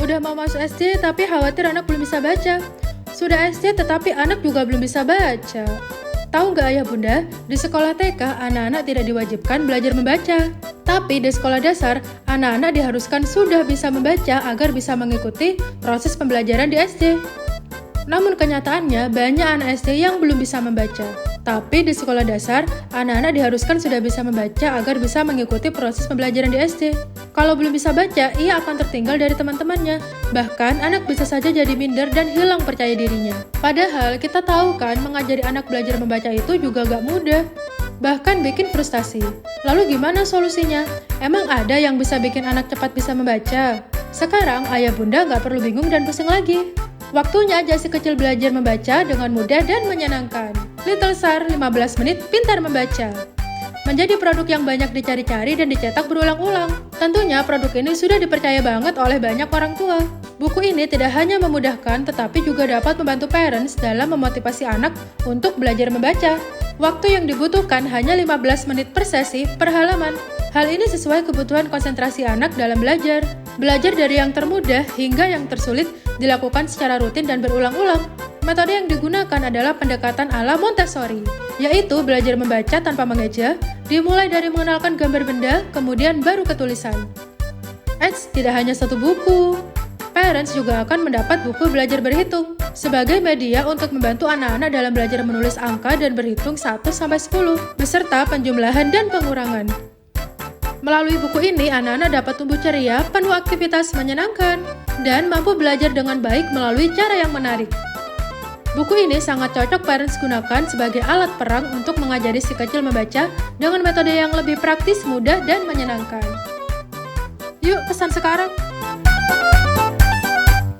Udah mau masuk SD tapi khawatir anak belum bisa baca. Sudah SD tetapi anak juga belum bisa baca. Tahu nggak ayah bunda, di sekolah TK anak-anak tidak diwajibkan belajar membaca. Tapi di sekolah dasar, anak-anak diharuskan sudah bisa membaca agar bisa mengikuti proses pembelajaran di SD. Namun kenyataannya banyak anak SD yang belum bisa membaca. Tapi di sekolah dasar, anak-anak diharuskan sudah bisa membaca agar bisa mengikuti proses pembelajaran di SD. Kalau belum bisa baca, ia akan tertinggal dari teman-temannya. Bahkan, anak bisa saja jadi minder dan hilang percaya dirinya. Padahal, kita tahu kan mengajari anak belajar membaca itu juga gak mudah. Bahkan bikin frustasi. Lalu gimana solusinya? Emang ada yang bisa bikin anak cepat bisa membaca? Sekarang, ayah bunda gak perlu bingung dan pusing lagi. Waktunya ajak si kecil belajar membaca dengan mudah dan menyenangkan. Little Star 15 menit pintar membaca. Menjadi produk yang banyak dicari-cari dan dicetak berulang-ulang. Tentunya produk ini sudah dipercaya banget oleh banyak orang tua. Buku ini tidak hanya memudahkan tetapi juga dapat membantu parents dalam memotivasi anak untuk belajar membaca. Waktu yang dibutuhkan hanya 15 menit per sesi per halaman. Hal ini sesuai kebutuhan konsentrasi anak dalam belajar. Belajar dari yang termudah hingga yang tersulit dilakukan secara rutin dan berulang-ulang. Metode yang digunakan adalah pendekatan ala Montessori, yaitu belajar membaca tanpa mengeja, dimulai dari mengenalkan gambar benda, kemudian baru ke tulisan. Eits, tidak hanya satu buku. Parents juga akan mendapat buku belajar berhitung, sebagai media untuk membantu anak-anak dalam belajar menulis angka dan berhitung 1-10, beserta penjumlahan dan pengurangan. Melalui buku ini, anak-anak dapat tumbuh ceria, penuh aktivitas menyenangkan, dan mampu belajar dengan baik melalui cara yang menarik. Buku ini sangat cocok parents gunakan sebagai alat perang untuk mengajari si kecil membaca dengan metode yang lebih praktis, mudah, dan menyenangkan. Yuk, pesan sekarang!